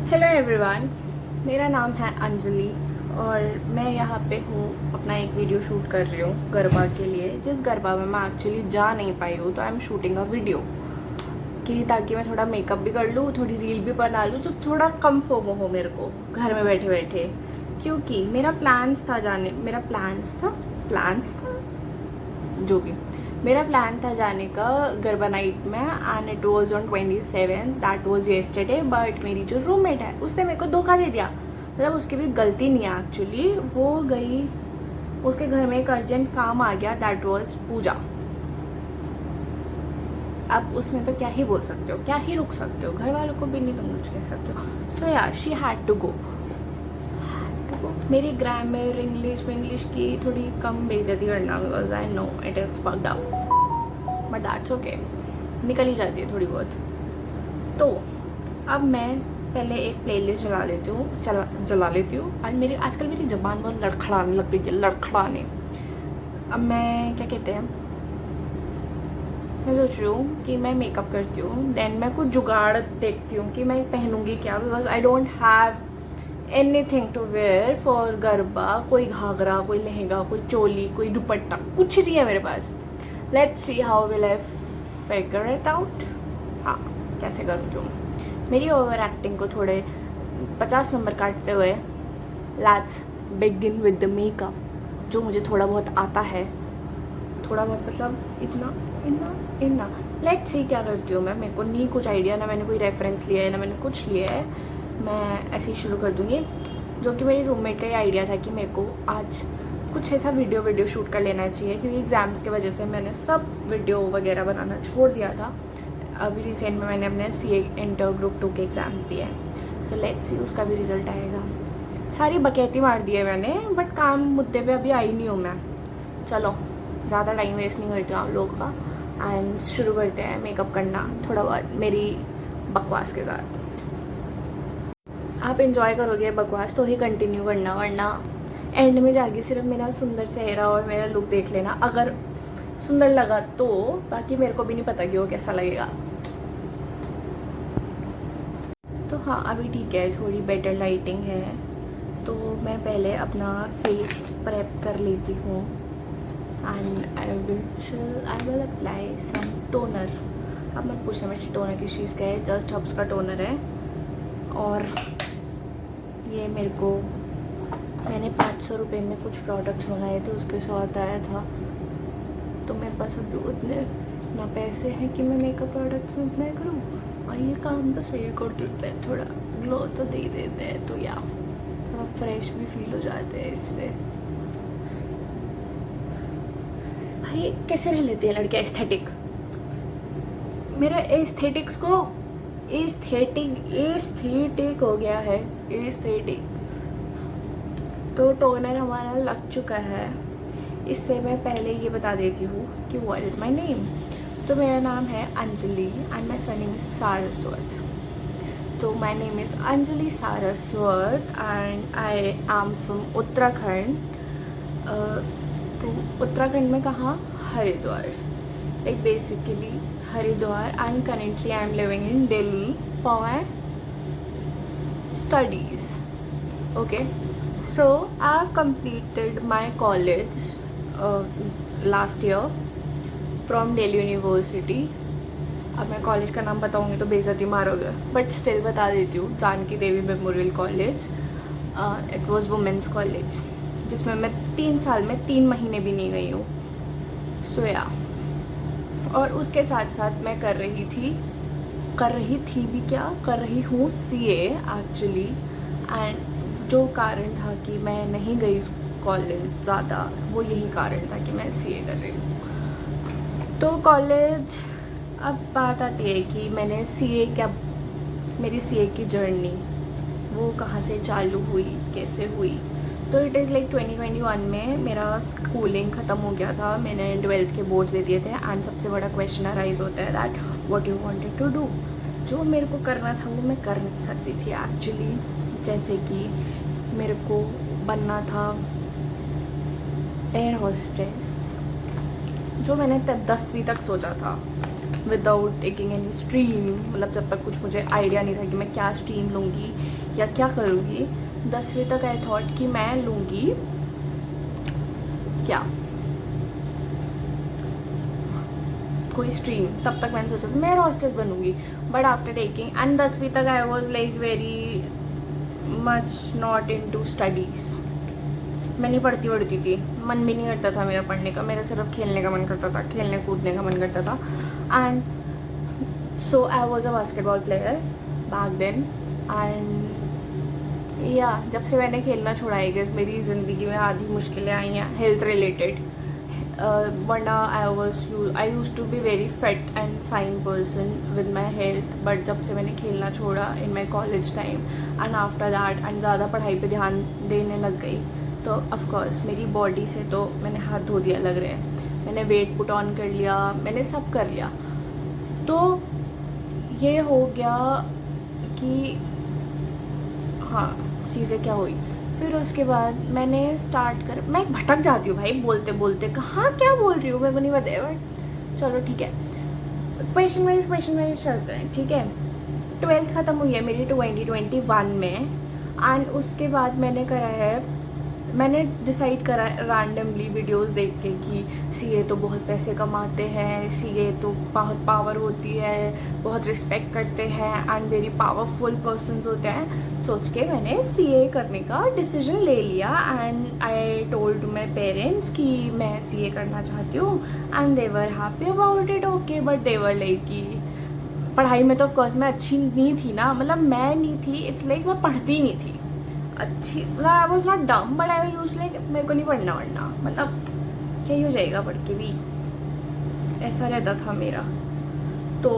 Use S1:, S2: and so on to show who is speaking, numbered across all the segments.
S1: Hello everyone, मेरा नाम है अंजलि और मैं यहाँ पे हूँ अपना एक वीडियो शूट कर रही हूँ गरबा के लिए। जिस गरबा में मैं एक्चुअली जा नहीं पाई हूँ, तो I am shooting a video कि ताकि मैं थोड़ा मेकअप भी कर लूँ, थोड़ी रील भी बना लूँ, तो थोड़ा कम फोमो हो मेरे को घर में बैठे बैठे। क्योंकि मेरा प्लान्स था जो भी मेरा प्लान था जाने का गरबा नाइट में, and it was on 27, that was yesterday. But मेरी जो रूममेट है उसने मेरे को धोखा दे दिया। मतलब उसकी भी गलती नहीं है एक्चुअली, वो गई, उसके घर में एक अर्जेंट काम आ गया, दैट वॉज पूजा। अब उसमें तो क्या ही बोल सकते हो, क्या ही रुक सकते हो, घर वालों को भी नहीं तुम कुछ कह सकते हो। सो यार शी हैड टू गो। मेरी ग्रामर इंग्लिश की थोड़ी कम बेइज्जती करना, because I know it is fucked up, but that's okay, निकल ही जाती है थोड़ी बहुत। तो अब मैं पहले एक प्लेलिस्ट चला लेती हूँ। आज आजकल मेरी ज़बान बहुत लड़खड़ाने लग गई है, लड़खड़ाने। अब मैं क्या कहते हैं, मैं सोच रही हूँ कि मैं मेकअप करती हूँ, देन मैं कुछ जुगाड़ देखती हूँ कि मैं पहनूंगी क्या, because I don't have anything to wear for garba. कोई घाघरा, कोई लहंगा, कोई चोली, कोई दुपट्टा, कुछ नहीं है मेरे पास। Let's see how will I figure it out. हाँ, कैसे करूँ जो मेरी ओवर एक्टिंग को थोड़े 50 नंबर काटते हुए, let's begin with the makeup, जो मुझे थोड़ा बहुत आता है। थोड़ा बहुत मतलब इतना इतना इतना। लेट्स सी क्या करती हूँ मैं। मेरे को नहीं कुछ आइडिया, ना मैंने कोई रेफरेंस लिया है, ना मैंने कुछ लिया है। मैं ऐसे ही शुरू कर दूँगी, जो कि मेरी रूममेट का ही आइडिया था कि मेरे को आज कुछ ऐसा वीडियो शूट कर लेना चाहिए, क्योंकि एग्ज़ाम्स की वजह से मैंने सब वीडियो वगैरह बनाना छोड़ दिया था। अभी रिसेंट में मैंने अपने CA इंटर ग्रुप 2 के एग्ज़ाम्स दिए हैं। सो लेट्स सी उसका भी रिज़ल्ट आएगा। सारी बकैती मार दी है मैंने, बट काम मुद्दे पे अभी आई नहीं हूँ मैं। चलो ज़्यादा टाइम वेस्ट नहीं करती हूँ आप लोगों का, एंड शुरू करते हैं मेकअप करना थोड़ा बहुत मेरी बकवास के साथ। आप इन्जॉय करोगे बकवास तो ही कंटिन्यू करना, वरना एंड में जाके सिर्फ मेरा सुंदर चेहरा और मेरा लुक देख लेना। अगर सुंदर लगा तो, बाकी मेरे को भी नहीं पता कि वो कैसा लगेगा। तो हाँ, अभी ठीक है, थोड़ी बेटर लाइटिंग है, तो मैं पहले अपना फेस प्रेप कर लेती हूँ, and I will apply some toner. अब मत पूछना मेरे से टोनर किस चीज़ का है, जस्ट हब्स का टोनर है। और ये मेरे को, मैंने 500 रुपये में कुछ प्रोडक्ट्स मंगाए थे, उसके साथ आया था। तो मेरे पास अभी उतने ना पैसे हैं कि मैं मेकअप प्रोडक्ट्स में अप्लाई करूँ, और ये काम तो सही कर देते हैं, थोड़ा ग्लो तो दे देते हैं, तो या थोड़ा फ्रेश भी फील हो जाते हैं इससे। भाई कैसे रह लेते हैं लड़के एस्थेटिक। मेरा एस्थेटिक्स को एस्थेटिक हो गया है, एस्थेटिक। तो टोनर हमारा लग चुका है। इससे मैं पहले ये बता देती हूँ कि व्हाट इज़ माय नेम। तो मेरा नाम है Anjali and my surname is Saraswat. तो my name is Anjali Saraswat and I am from Uttarakhand. तो उत्तराखंड में कहाँ? Haridwar, like basically Haridwar, and currently I am living in Delhi for my studies. Okay, so I've completed my college last year from Delhi University. अब मैं college का नाम बताऊंगी तो बेइज्जती मारोगे, बट स्टिल बता देती हूँ, Janki Devi memorial college. It was women's college, जिसमें मैं 3 साल में 3 महीने भी नहीं गई हूँ। सो या, और उसके साथ साथ मैं कर रही हूँ CA एक्चुअली। एंड जो कारण था कि मैं नहीं गई कॉलेज ज़्यादा, वो यही कारण था कि मैं CA कर रही हूँ। तो कॉलेज, अब बात आती है कि मैंने मेरी CA की जर्नी वो कहाँ से चालू हुई, कैसे हुई। तो इट इज़ लाइक 2021 में मेरा स्कूलिंग ख़त्म हो गया था, मैंने 12th के बोर्ड्स दे दिए थे, एंड सबसे बड़ा क्वेश्चन अराइज होता है that what you wanted to do. जो मेरे को करना था वो मैं कर सकती थी एक्चुअली। जैसे कि मेरे को बनना था एयर होस्टेस, जो मैंने 10वीं तक सोचा था, विदाउट टेकिंग एनी स्ट्रीम, मतलब जब तक कुछ मुझे आइडिया नहीं था कि मैं क्या स्ट्रीम लूँगी या क्या करूँगी। 10वीं तक आई थॉट कि मैं लूँगी क्या, कोई स्ट्रीम। तब तक मैंने सोचा था मैं हॉस्टेस बनूँगी, बट आफ्टर टेकिंग एंड 10वीं तक I was like very much not into studies. मैं नहीं पढ़ती थी, मन भी नहीं करता था मेरा पढ़ने का, मेरा सिर्फ खेलने का मन करता था, खेलने कूदने का मन करता था। And so I was a basketball player back then. And या जब से मैंने खेलना छोड़ा है गेस मेरी ज़िंदगी में आधी मुश्किलें आई हैं हेल्थ रिलेटेड। वरना I use to be very fit and fine person with my health, but जब से मैंने खेलना छोड़ा in my college time and after that and ज़्यादा पढ़ाई पे ध्यान देने लग गई, तो ऑफकोर्स मेरी बॉडी से तो मैंने हाथ धो दिया लग रहे हैं। मैंने वेट पुट ऑन कर लिया, मैंने सब कर लिया। तो ये हो गया कि हाँ चीज़ें क्या हुई। फिर उसके बाद मैंने स्टार्ट कर, मैं भटक जाती हूँ भाई बोलते बोलते, कहाँ क्या बोल रही हूँ मेरे को नहीं पता है, बट चलो ठीक है, क्वेश्चन वाइज चलते हैं, ठीक है। 12th ख़त्म हुई है मेरी 2021 में एंड उसके बाद मैंने डिसाइड करा रैंडमली वीडियोस देख के कि सीए तो बहुत पैसे कमाते हैं, सीए तो बहुत पावर होती है, बहुत रिस्पेक्ट करते हैं एंड वेरी पावरफुल पर्सन्स होते हैं। सोच के मैंने सीए करने का डिसीजन ले लिया and I told my parents कि मैं सीए करना चाहती हूँ and they were happy about it, okay. But they were like कि पढ़ाई में तो ऑफकोर्स मैं अच्छी नहीं थी ना, मतलब मैं नहीं थी, इट्स लाइक मैं पढ़ती नहीं थी अच्छी, मतलब आई वॉज नॉट डम बट आई यूज लाइक मेरे को नहीं पढ़ना वढ़ना, मतलब क्या ही हो जाएगा पढ़ के भी, ऐसा रहता था मेरा। तो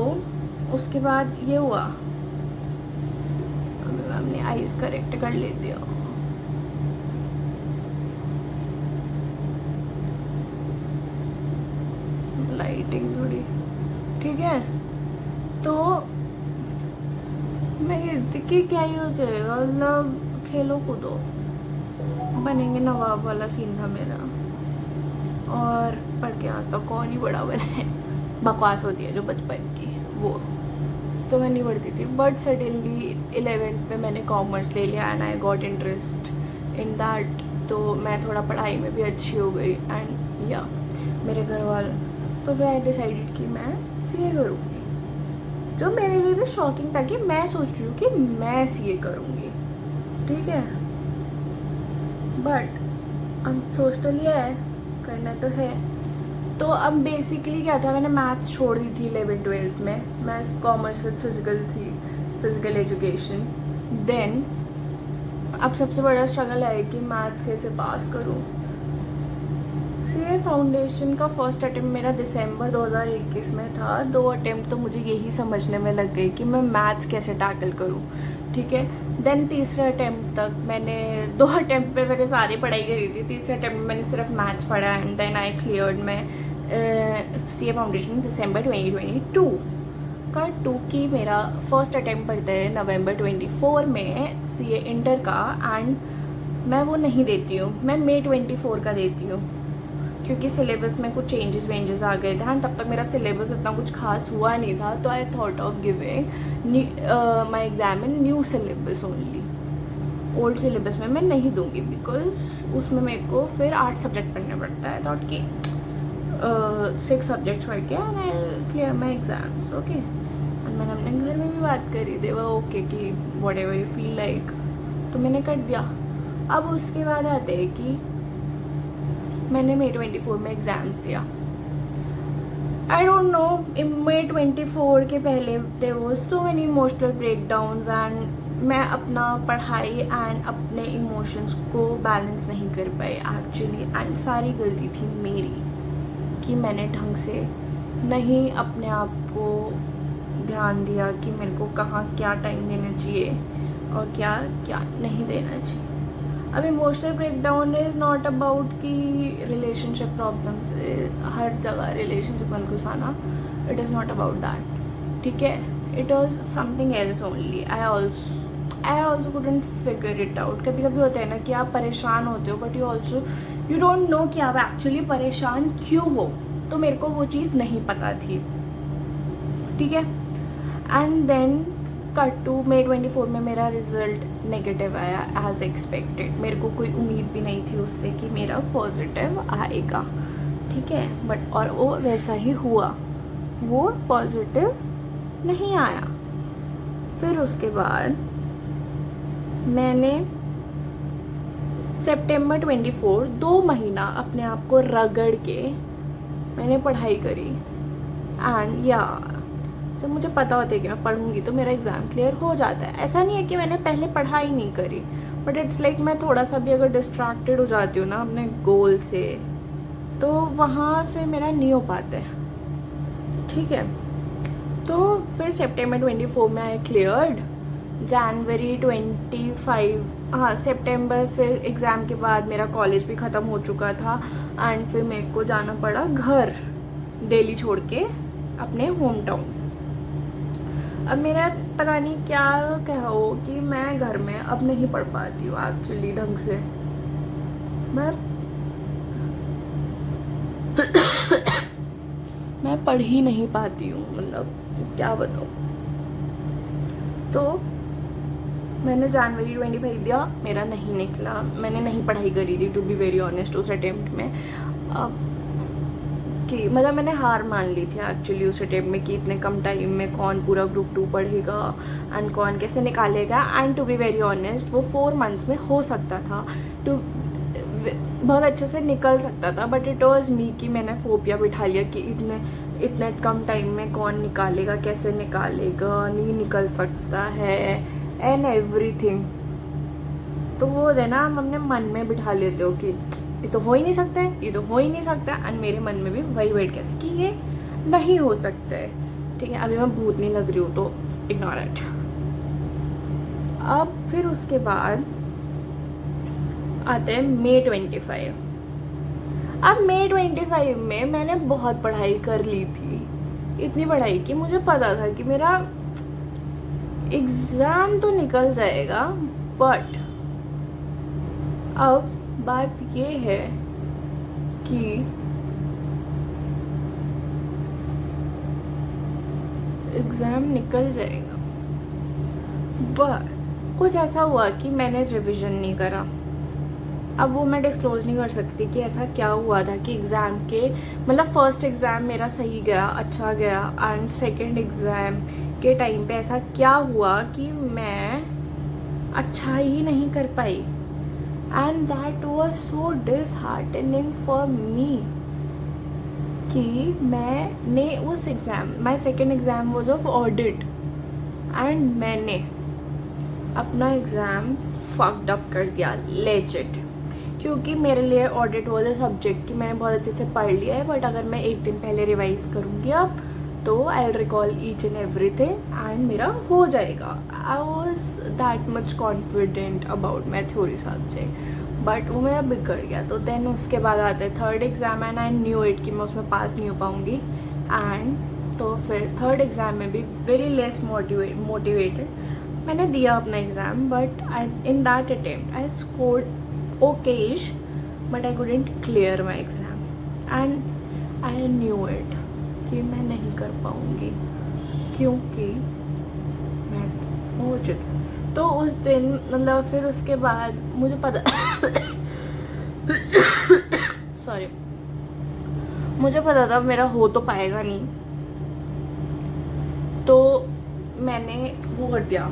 S1: उसके बाद ये हुआ, हमने आईज करेक्ट कर लेते हो, लाइटिंग थोड़ी ठीक है। तो मैं कहती कि क्या ही हो जाएगा, मतलब खेलो कूदो बनेंगे नवाब वाला सीन था मेरा, और पढ़ के आज तक कौन ही बड़ा बने, बकवास होती है जो बचपन की वो, तो मैं नहीं पढ़ती थी। बट सडनली 11th में मैंने कॉमर्स ले लिया and I got interest in that, तो मैं थोड़ा पढ़ाई में भी अच्छी हो गई एंड या मेरे घर वाले, तो फिर आई डिसाइडेड कि मैं सीए करूँगी, जो मेरे लिए भी शॉकिंग था कि मैं सोच रही हूँ कि मैं सीए करूँगी, ठीक है। बट अब सोच तो लिया है, करना तो है। तो अब बेसिकली क्या था, मैंने मैथ्स छोड़ दी थी 11th-12th में, मैं कॉमर्स विद फिजिकल थी, फिजिकल एजुकेशन। देन अब सबसे बड़ा स्ट्रगल है कि मैथ्स कैसे पास करूँ। सीए फाउंडेशन का फर्स्ट अटेम्प्ट मेरा दिसंबर 2021 में था। 2 अटेम्प्ट तो मुझे यही समझने में लग गई कि मैं मैथ्स कैसे टैकल करूँ, ठीक है। देन तीसरे अटेम्प्ट तक मैंने 2 अटेम्प्ट पे मैंने सारी पढ़ाई करी थी, तीसरे अटेम्प्ट में मैंने सिर्फ मैथ्स पढ़ा एंड देन आई क्लियर्ड मैं सीए फाउंडेशन दिसंबर 2022 का 2 की मेरा फर्स्ट अटेम्प्ट पड़ता है नवंबर 24 में सीए इंटर का, एंड मैं वो नहीं देती हूँ, मैं मई 24 का देती हूँ, क्योंकि सिलेबस में कुछ चेंजेस आ गए थे एंड तब तक मेरा सिलेबस इतना कुछ खास हुआ नहीं था। तो I thought of giving my exam in new syllabus only, old syllabus में मैं नहीं दूंगी बिकॉज उसमें मेरे को फिर 8 सब्जेक्ट पढ़ने पड़ता है। थॉट कि 6 सब्जेक्ट्स पढ़ के and I clear my exams, okay. And मैंने अपने घर में भी बात करी, दे वर ओके कि what ever you feel like, तो मैंने कर दिया। अब उसके बाद आते हैं कि मैंने मई 24 में एग्ज़ाम्स दिया। आई डोंट नो, मई 24 के पहले there was so many emotional breakdowns and मैं अपना पढ़ाई एंड अपने इमोशंस को बैलेंस नहीं कर पाई एक्चुअली, एंड सारी गलती थी मेरी कि मैंने ढंग से नहीं अपने आप को ध्यान दिया कि मेरे को कहाँ क्या टाइम देना चाहिए और क्या क्या नहीं देना चाहिए। अब emotional breakdown is not about कि रिलेशनशिप प्रॉब्लम्स, हर जगह रिलेशनशिप में घुसाना, it is not about that, ठीक है। It was something else only. I also couldn't figure it out. कभी कभी होता है ना कि आप परेशान होते हो बट यू डोंट नो कि आप एक्चुअली परेशान क्यों हो, तो मेरे को वो चीज़ नहीं पता थी। ठीक है। And then cut to May 24 में मेरा रिज़ल्ट नेगेटिव आया एज एक्सपेक्टेड। मेरे को कोई उम्मीद भी नहीं थी उससे कि मेरा पॉजिटिव आएगा, ठीक है, बट और वो वैसा ही हुआ, वो पॉजिटिव नहीं आया। फिर उसके बाद मैंने September 24 2 महीना अपने आप को रगड़ के मैंने पढ़ाई करी। एंड या जब मुझे पता होता है कि मैं पढ़ूंगी तो मेरा एग्ज़ाम क्लियर हो जाता है। ऐसा नहीं है कि मैंने पहले पढ़ाई नहीं करी, बट इट्स लाइक मैं थोड़ा सा भी अगर डिस्ट्रैक्टेड हो जाती हूँ ना अपने गोल से, तो वहाँ फिर मेरा नहीं हो पाता है, ठीक है। तो फिर September 24 में आई क्लियर्ड। January 25 हाँ सितंबर, फिर एग्ज़ाम के बाद मेरा कॉलेज भी ख़त्म हो चुका था एंड फिर मेरे को जाना पड़ा घर, दिल्ली छोड़ के अपने होम टाउन। अब मेरा पता नहीं क्या कहो कि मैं घर में अब नहीं पढ़ पाती हूँ एक्चुअली ढंग से। मैं पढ़ ही नहीं पाती हूँ, मतलब क्या बताऊँ। तो मैंने January 25 दिया, मेरा नहीं निकला, मैंने नहीं पढ़ाई करी थी टू बी वेरी ऑनेस्ट उस अटेम्प्ट में। कि मतलब मैंने हार मान ली थी एक्चुअली उस अटेम्प्ट में कि इतने कम टाइम में कौन पूरा ग्रुप 2 पढ़ेगा एंड कौन कैसे निकालेगा। And to be very honest वो 4 months में हो सकता था, बहुत अच्छे से निकल सकता था, बट इट वॉज मी कि मैंने फोबिया बिठा लिया कि इतने कम टाइम में कौन निकालेगा, कैसे निकालेगा, नहीं निकल सकता है एंड एवरीथिंग। तो वो है ना, हम अपने मन में बिठा लेते हो कि ये तो हो ही नहीं सकता है, ये तो हो ही नहीं सकता है, एंड मेरे मन में भी वही वेट कहते कि ये नहीं हो सकता है, ठीक है। अभी मैं भूत नहीं लग रही हूँ तो इग्नोर इट। अब फिर उसके बाद आते हैं May 25। अब May 25 में मैंने बहुत पढ़ाई कर ली थी, इतनी पढ़ाई कि मुझे पता था कि मेरा एग्ज़ाम तो निकल जाएगा, बट अब बात ये है कि एग्ज़ाम निकल जाएगा, बट कुछ ऐसा हुआ कि मैंने रिवीजन नहीं करा। अब वो मैं डिस्क्लोज नहीं कर सकती कि ऐसा क्या हुआ था कि एग्ज़ाम के मतलब फर्स्ट एग्ज़ाम मेरा सही गया, अच्छा गया, एंड सेकंड एग्ज़ाम के टाइम पे ऐसा क्या हुआ कि मैं अच्छा ही नहीं कर पाई। And that was so disheartening for me कि मैंने उस exam, my second exam was of audit, and मैंने अपना एग्ज़ाम फक्ड अप कर दिया लेजिट, क्योंकि मेरे लिए ऑडिट वाज अ सब्जेक्ट कि मैंने बहुत अच्छे से पढ़ लिया है, बट अगर मैं एक दिन पहले रिवाइज करूँगी अब तो I will recall each and everything and मेरा हो जाएगा। I was that much confident about my theory subject, but वो मेरा बिगड़ गया। तो देन उसके बाद आते third exam and I knew it कि मैं उसमें पास नहीं हो पाऊँगी। एंड तो फिर थर्ड एग्ज़ाम में भी वेरी लेस मोटिवेटेड मैंने दिया अपना exam, but in that attempt I scored okayish, but I couldn't clear my exam and I knew it कि मैं नहीं कर पाऊँगी क्योंकि मैं हो चुकी। तो उस दिन मतलब फिर उसके बाद मुझे पता सॉरी, मुझे पता था मेरा हो तो पाएगा नहीं, तो मैंने वो कर दिया।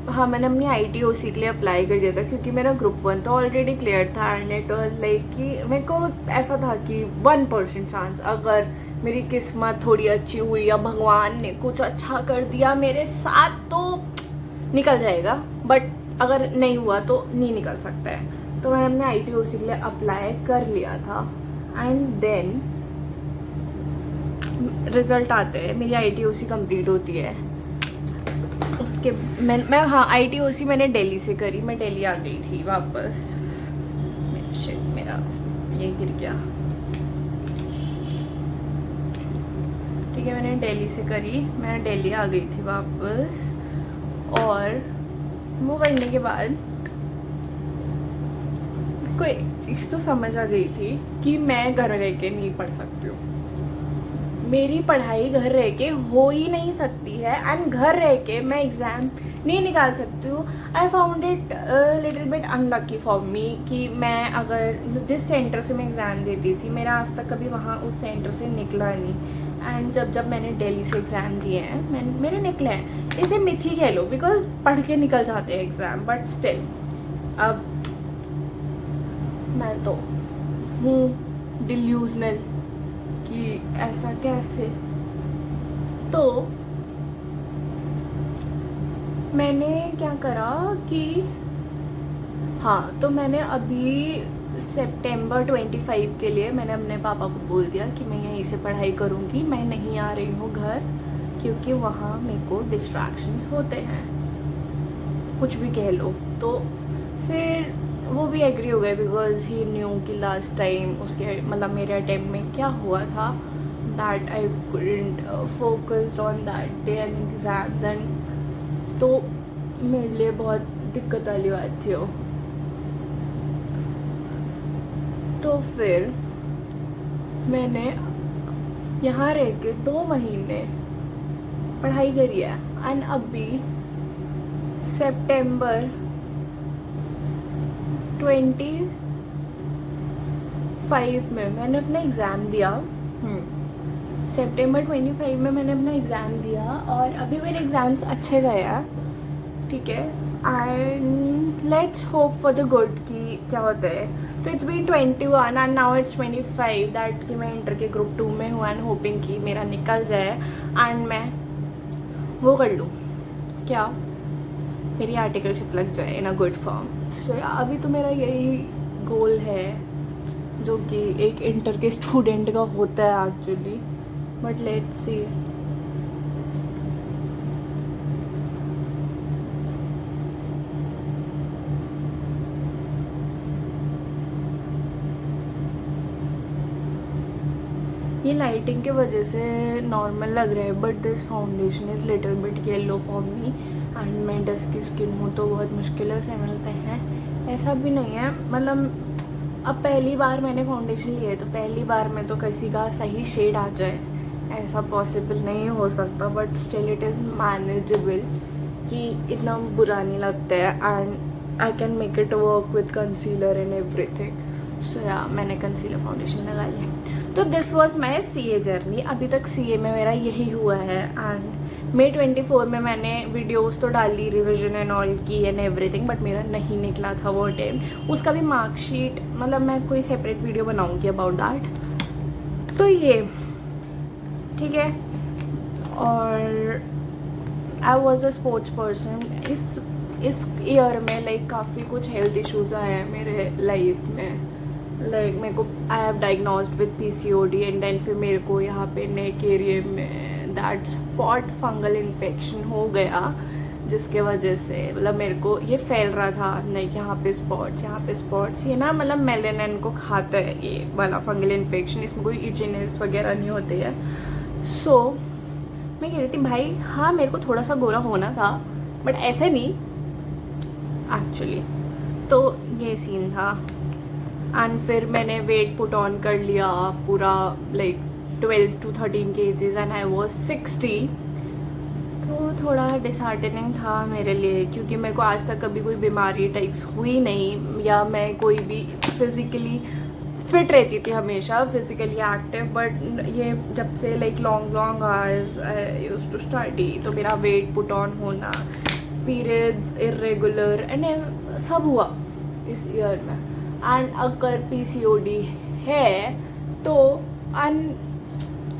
S1: हाँ, मैंने अपनी ITOC के लिए अप्लाई कर दिया था क्योंकि मेरा ग्रुप 1 तो ऑलरेडी क्लियर था एंड इट वाज लाइक कि मेरे को ऐसा था कि 1% चांस, अगर मेरी किस्मत थोड़ी अच्छी हुई या भगवान ने कुछ अच्छा कर दिया मेरे साथ तो निकल जाएगा, बट अगर नहीं हुआ तो नहीं निकल सकता है। तो मैंने अपने ITOC के लिए अप्लाई कर लिया था एंड देन रिज़ल्ट आते हैं, मेरी ITOC कंप्लीट होती है। उसके मैं हाँ ITOC मैंने दिल्ली से करी, मैं दिल्ली आ गई थी वापस। शिट, मेरा ये गिर गया, ठीक है। मैंने दिल्ली से करी, मैं दिल्ली आ गई थी वापस, और वो करने के बाद कोई चीज़ तो समझ आ गई थी कि मैं घर रह के नहीं पढ़ सकती हूँ, मेरी पढ़ाई घर रह के हो ही नहीं सकती है एंड घर रह के मैं एग्ज़ाम नहीं निकाल सकती हूँ. I found it little bit unlucky for me कि मैं अगर जिस सेंटर से मैं एग्ज़ाम देती थी मेरा आज तक कभी वहाँ उस सेंटर से निकला नहीं. एंड जब मैंने दिल्ली से एग्ज़ाम दिए हैं मेरे निकले हैं. इसे मिथ ही कह लो बिकॉज पढ़ के निकल जाते हैं एग्ज़ाम. बट स्टिल अब मैं तो हूँ डिल्यूजनल कि ऐसा कैसे. तो मैंने क्या करा कि हाँ, तो मैंने अभी सितंबर 25 के लिए मैंने अपने पापा को बोल दिया कि मैं यहीं से पढ़ाई करूँगी, मैं नहीं आ रही हूँ घर क्योंकि वहाँ मेरे को डिस्ट्रैक्शंस होते हैं, कुछ भी कह लो. तो फिर वो भी एग्री हो गए बिकॉज ही न्यू कि लास्ट टाइम उसके मतलब मेरे अटेम्प्ट में क्या हुआ था that I couldn't focused on that day and exams. And तो मेरे लिए बहुत दिक्कत वाली बात थी वो. तो फिर मैंने यहाँ रह के 2 महीने पढ़ाई करी है एंड अभी सितंबर 25 में मैंने अपना एग्ज़ाम दिया. सितंबर 25 में मैंने अपना एग्ज़ाम दिया और अभी मेरे एग्ज़ाम्स अच्छे गए हैं, ठीक है. And let's hope for the good कि क्या होता है. तो it's been 21 and now it's 25 that कि मैं इंटर के ग्रुप 2 में हूँ एंड होपिंग कि मेरा निकल जाए एंड मैं वो कर लूँ क्या मेरी आर्टिकलशिप लग जाए इन अ गुड फॉर्म. सो अभी तो मेरा यही गोल है जो कि एक इंटर के स्टूडेंट का होता है एक्चुअली. But let's see. ये लाइटिंग के वजह से नॉर्मल लग रहा है but this foundation is little bit yellow for me and मैं डस्की स्किन हूँ तो बहुत मुश्किल से मिलते हैं. ऐसा भी नहीं है मतलब अब पहली बार मैंने फाउंडेशन लिया है तो पहली बार में तो किसी का सही शेड आ जाए ऐसा पॉसिबल नहीं हो सकता. But still it is manageable कि इतना बुरा नहीं लगता है and I can make it work with concealer and everything. So yeah मैंने कंसीलर फाउंडेशन लगा लिया. तो this was my CA journey. अभी तक CA में मेरा यही हुआ है एंड May 24 में मैंने वीडियोस तो डाली रिविजन एंड ऑल की एंड एवरीथिंग बट मेरा नहीं निकला था वो अटेम्प्ट. उसका भी मार्कशीट मतलब मैं कोई सेपरेट वीडियो बनाऊंगी अबाउट दैट. तो ये ठीक है. और आई वॉज अ स्पोर्ट्स पर्सन. इस ईयर में लाइक काफ़ी कुछ हेल्थ इश्यूज़ आए हैं मेरे लाइफ में. लाइक मेरे को I have diagnosed with PCOD and then फिर मेरे को यहाँ पे नेक एरिया में दैट स्पॉट फंगल इन्फेक्शन हो गया जिसके वजह से मतलब मेरे को ये फैल रहा था नहीं यहाँ पे स्पॉट्स ये ना मतलब मेलेनिन को खाता है ये वाला फंगल इन्फेक्शन. इसमें कोई इचिनेस वगैरह नहीं होती है. सो मैं कह रही थी भाई हाँ मेरे को थोड़ा सा गोरा होना था बट ऐसे नहीं एक्चुअली. तो ये सीन था एंड फिर मैंने वेट पुट ऑन कर लिया पूरा like 12 to 13 kgs and I was 60. तो थोड़ा डिसहार्टनिंग था मेरे लिए क्योंकि मेरे को आज तक कभी कोई बीमारी टाइप्स हुई नहीं या मैं कोई भी फिज़िकली फिट रहती थी हमेशा फिज़िकली एक्टिव. बट ये जब से like long hours I used to study तो मेरा वेट पुट ऑन होना पीरियड्स इरेगुलर एंड सब हुआ इस ईयर में. एंड अगर PCOD है तो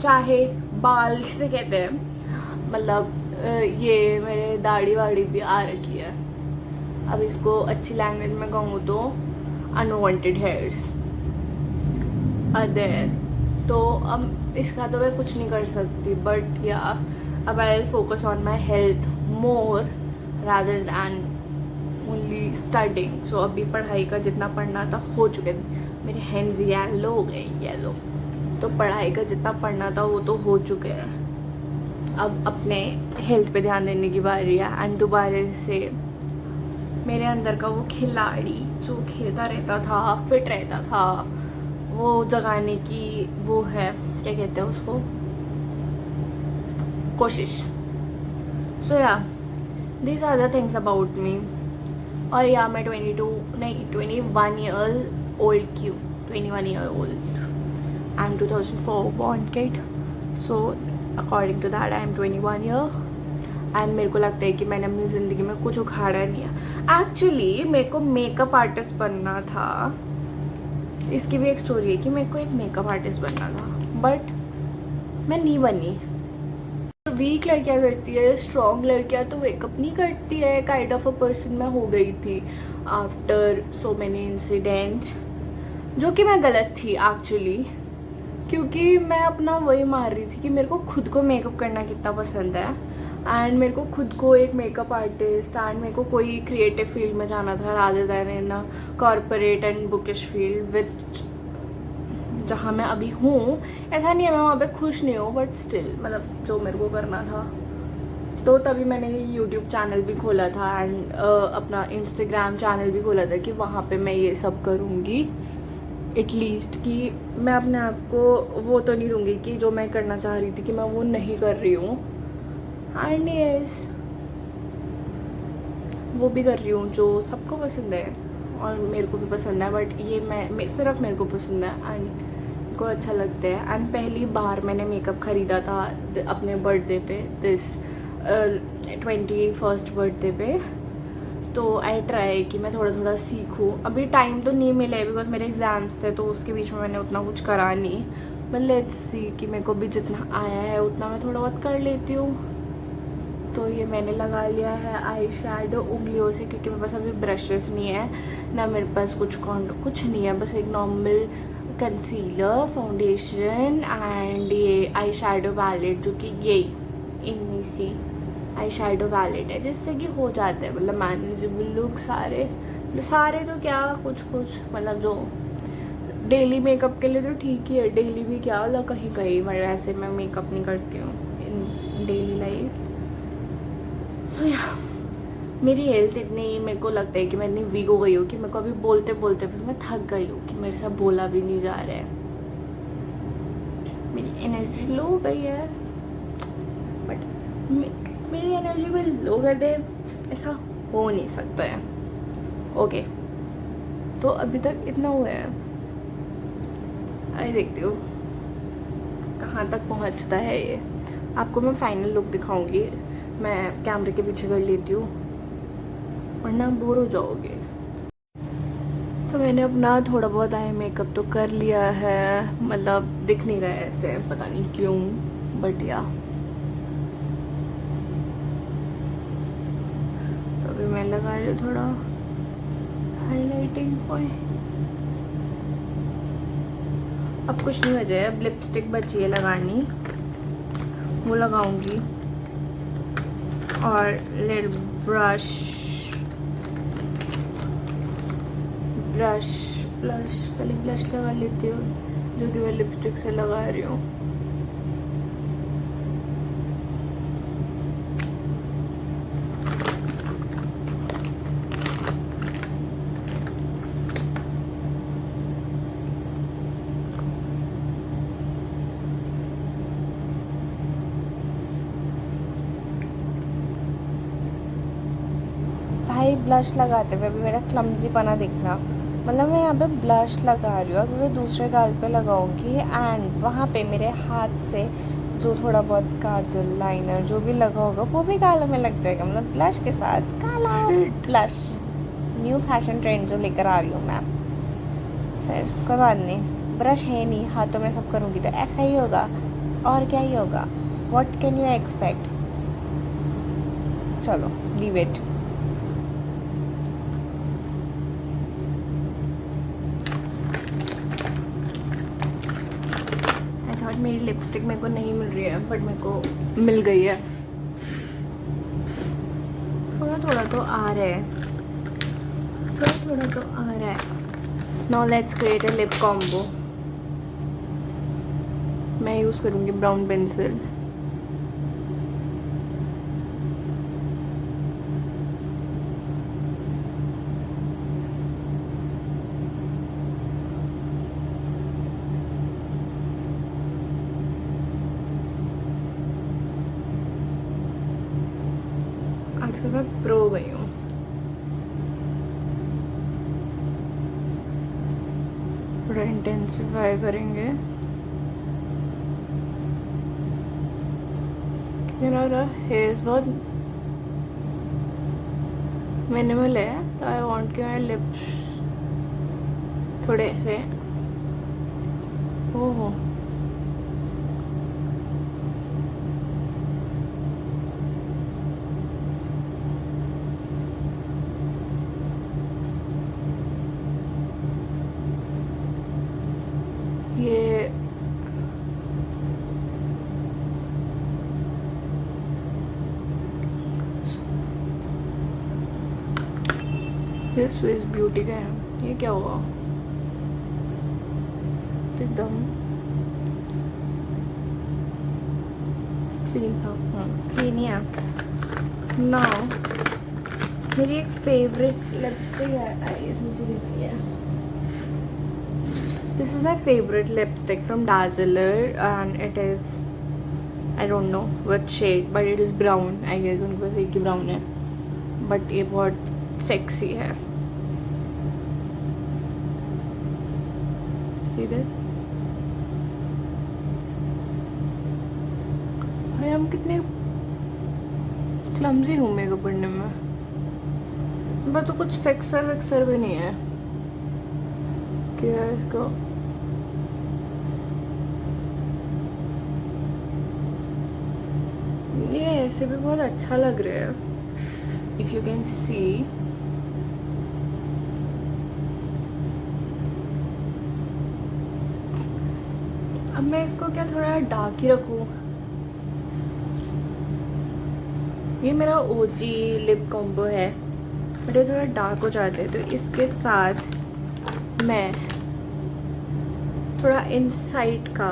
S1: चाहे बाल जिसे कहते हैं मतलब ये मेरे दाढ़ी वाड़ी भी आ रखी है. अब इसको अच्छी लैंग्वेज में कहूँ तो अनवांटेड हेयर्स अदर. तो अब इसका तो मैं कुछ नहीं कर सकती बट या अब I will focus on my health more rather than only studying. So अभी पढ़ाई का जितना पढ़ना था हो चुके थे. मेरे हैंड्स येलो हो गए येलो. तो पढ़ाई का जितना पढ़ना था वो तो हो चुके हैं. अब अपने हेल्थ पे ध्यान देने की बारी है. एंड दोबारा से मेरे अंदर का वो खिलाड़ी जो खेलता रहता था फिट रहता था वो जगाने की वो है क्या कहते हैं उसको कोशिश. So yeah, these are the things about me. और या मैं 21 years old क्यों 21 year old. I'm 2004 born kid. So according to that I am 21 year. And मेरे को लगता है कि मैंने अपनी ज़िंदगी में कुछ उखाड़ा नहीं है. एक्चुअली मेरे को मेकअप आर्टिस्ट बनना था. इसकी भी एक स्टोरी है कि मेरे को एक मेकअप आर्टिस्ट बनना था, बट मैं नहीं बनी. वीक लड़कियाँ करती है, स्ट्रॉन्ग लड़कियाँ तो मेकअप नहीं करती है. काइंड ऑफ अ पर्सन मैं हो गई थी आफ्टर सो मैनी इंसिडेंट्स, जो कि मैं गलत थी एक्चुअली, क्योंकि मैं अपना वही मार रही थी कि मेरे को खुद को मेकअप करना कितना पसंद है एंड मेरे को खुद को एक मेकअप आर्टिस्ट एंड मेरे को कोई क्रिएटिव फील्ड में जाना था rather than in corporate and bookish field which जहाँ मैं अभी हूँ. ऐसा नहीं है मैं वहाँ पे खुश नहीं हूँ, बट स्टिल मतलब जो मेरे को करना था. तो तभी मैंने ये यूट्यूब चैनल भी खोला था एंड अपना इंस्टाग्राम चैनल भी खोला था कि वहाँ पे मैं ये सब करूँगी. एटलीस्ट कि मैं अपने आप को वो तो नहीं दूँगी कि जो मैं करना चाह रही थी कि मैं वो नहीं कर रही हूँ. एंड यस, वो भी कर रही हूँ जो सबको पसंद है और मेरे को भी पसंद है, बट ये मैं सिर्फ मेरे को पसंद है एंड को अच्छा लगता है. एंड पहली बार मैंने मेकअप ख़रीदा था अपने बर्थडे पे, दिस 21st बर्थडे पे. तो आई ट्राई कि मैं थोड़ा थोड़ा सीखूँ. अभी टाइम तो नहीं मिला है बिकॉज मेरे एग्ज़ाम्स थे, तो उसके बीच में मैंने उतना कुछ करा नहीं. बट लेट्स सी कि मेरे को भी जितना आया है उतना मैं थोड़ा बहुत कर लेती हूँ. तो ये मैंने लगा लिया है आई शैडो उंगलियों से, क्योंकि मेरे पास अभी ब्रशेस नहीं है ना मेरे पास कुछ नहीं है. बस एक नॉर्मल कंसीलर, फाउंडेशन एंड ये आई शैडो पैलेट, जो कि यही इनमें सी आई शैडो पैलेट है, जिससे कि हो जाता है मतलब मैनेजेबल लुक. सारे तो क्या कुछ मतलब जो डेली मेकअप के लिए तो ठीक ही है. डेली भी क्या मतलब कहीं कहीं वैसे मैं मेकअप नहीं करती हूँ इन डेली लाइफ. तो यार मेरी हेल्थ इतनी, मेरे को लगता है कि मैं इतनी वीक हो गई हूँ कि मेरे को अभी बोलते बोलते भी मैं थक गई हूँ कि मेरे से बोला भी नहीं जा रहा है. मेरी एनर्जी लो हो गई है, बट मेरी एनर्जी को लो कर दे ऐसा हो नहीं सकता है. ओके, तो अभी तक इतना हुआ है. आई देखती हूँ कहाँ तक पहुँचता है ये. आपको मैं फाइनल लुक दिखाऊंगी. मैं कैमरे के पीछे कर लेती हूँ वरना बोर हो जाओगे. तो मैंने अपना थोड़ा बहुत आई मेकअप तो कर लिया है, मतलब दिख नहीं रहा है ऐसे, पता नहीं क्यों, बट या तो अभी मैं लगा रही हूँ थोड़ा हाईलाइटिंग पॉइंट. अब कुछ नहीं बचा है, अब लिपस्टिक बची है लगानी, वो लगाऊंगी. और लिड ब्लश पहले ब्लश लगा लेती हूँ, जो कि मैं लिपस्टिक से लगा रही हूँ. भाई ब्लश लगाते हुए अभी मेरा क्लमजी पना दिखना, मतलब मैं यहाँ पे ब्लश लगा रही हूँ, अभी मैं दूसरे गाल पे लगाऊंगी एंड वहाँ पे मेरे हाथ से जो थोड़ा बहुत काजल लाइनर जो भी लगा होगा वो भी गालों में लग जाएगा. मतलब ब्लश के साथ काला ब्लश, न्यू फैशन ट्रेंड जो लेकर आ रही हूँ मैं. फिर कोई बात नहीं, ब्रश है नहीं हाथों में सब करूँगी तो ऐसा ही होगा, और क्या ही होगा. What can you expect. चलो लीव इट. मेरी लिपस्टिक मेरे को नहीं मिल रही है, बट मेरे को मिल गई है. थोड़ा थोड़ा तो आ रहा है, थोड़ा तो आ रहा है. Now let's create a lip combo. मैं यूज़ करूँगी ब्राउन पेंसिल. इंटेंस का मैं प्रो गई हूँ। थोड़ा इंटेंसिफाई करेंगे। मेरा हेयर बहुत मिनिमल है, तो आई वांट कि माय लिप्स थोड़े से ओह ये स्विस ब्यूटी का है। ये क्या हुआ? एकदम क्लीन था। क्लीन ही है। नाउ मेरी एक फेवरेट लिपस्टिक है, आई मुझे दिख रही है। This is my favourite lipstick from Dazzler and it is I don't know which shade but it is brown. I guess उनके पास एक ही ब्राउन है, बट ये बहुत सेक्सी है। See this. भाई हम कितने क्लमजी हूँ मेकअप करने में। बस तो कुछ फिक्सर विक्सर भी नहीं है। क्या है इसको? ये ऐसे भी बहुत अच्छा लग रहा है, इफ यू कैन सी। अब मैं इसको क्या थोड़ा डार्क ही रखूं? ये मेरा ओजी लिप कॉम्बो है, बट ये थोड़ा डार्क हो जाते हैं, तो इसके साथ मैं थोड़ा इनसाइड का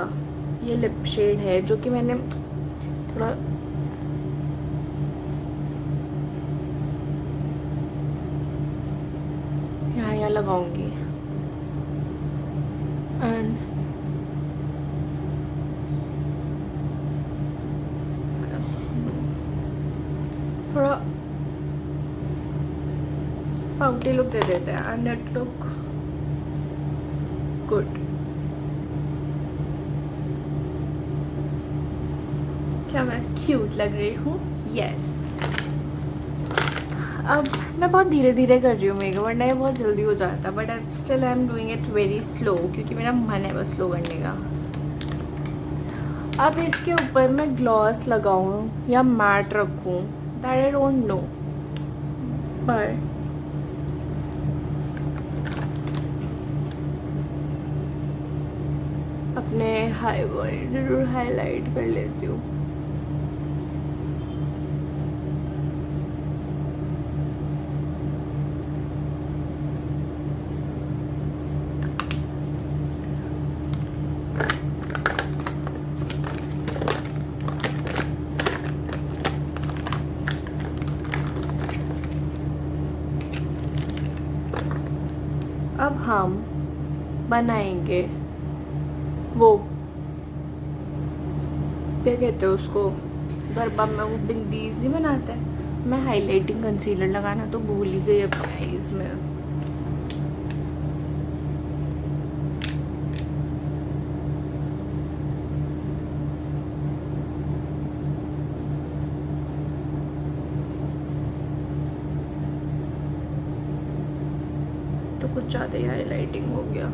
S1: ये लिप शेड है जो कि मैंने थोड़ा यहाँ लगाऊंगी। एंड थोड़ा पाउटी लुक दे देते हैं एंड इट लुक गुड। क्या मैं क्यूट लग रही हूँ? यस। अब मैं बहुत धीरे धीरे कर रही हूँ मेकअप, वरना ये बहुत जल्दी हो जाता, but I still I am doing it very slow क्योंकि मेरा मन है बस स्लो करने का। अब इसके ऊपर मैं ग्लॉस लगाऊं या मैट रखूं, दैट आई डोंट नो, पर अपने हाईलाइट कर लेती हूँ। अब हम बनाएंगे वो, क्या कहते हैं उसको, गरबा में वो बिंदीज नहीं बनाते हैं। मैं हाइलाइटिंग कंसीलर लगाना तो भूल ही गई अपने आईज में। तो कुछ ज़्यादा ही हाईलाइटिंग हो गया।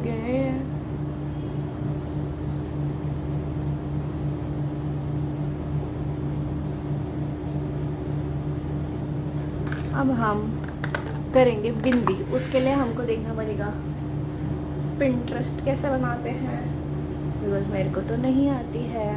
S1: गए हैं। अब हम करेंगे बिंदी। उसके लिए हमको देखना पड़ेगा पिंटरेस्ट कैसे बनाते हैं, बिकॉज मेरे को तो नहीं आती है।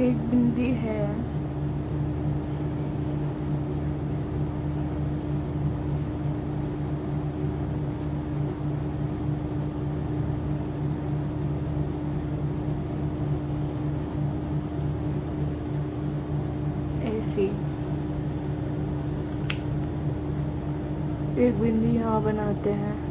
S1: एक बिंदी है, ऐसी एक बिंदी यहाँ बनाते हैं।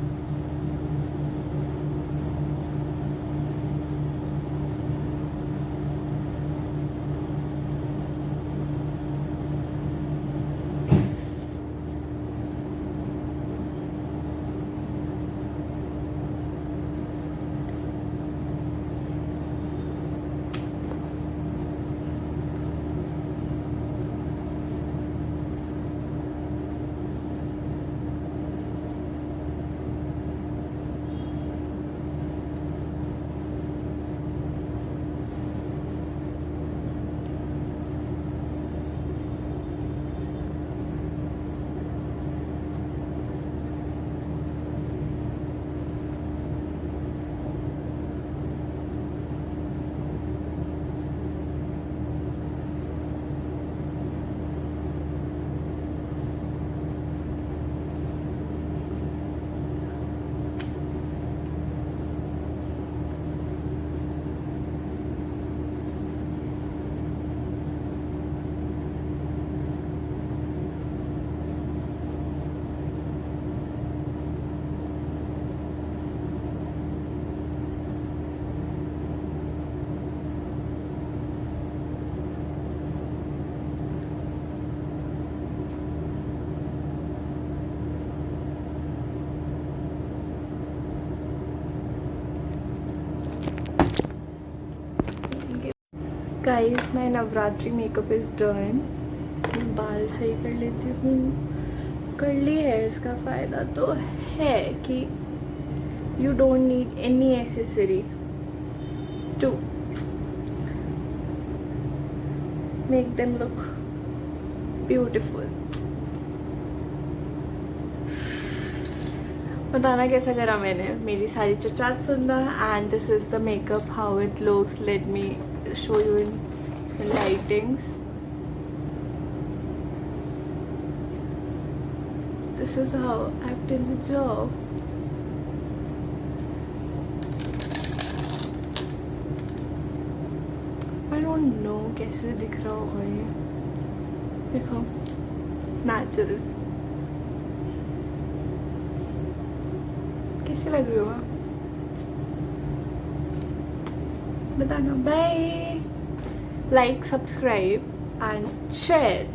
S1: Guys, my Navratri makeup is done. बाल सही कर लेती हूँ। कर्ली हेयर्स का फ़ायदा तो है कि you don't need any accessory to make them look beautiful. बताना कैसा करा मैंने, मेरी सारी चर्चा सुनना। And this is the makeup, how it looks. Let me show you in the lightings. This is how I've done the job. I don't know कैसे दिख रहा होगा ये, देखो नेचुरल कैसे लग रही हो बताना। Bye, like, subscribe and share.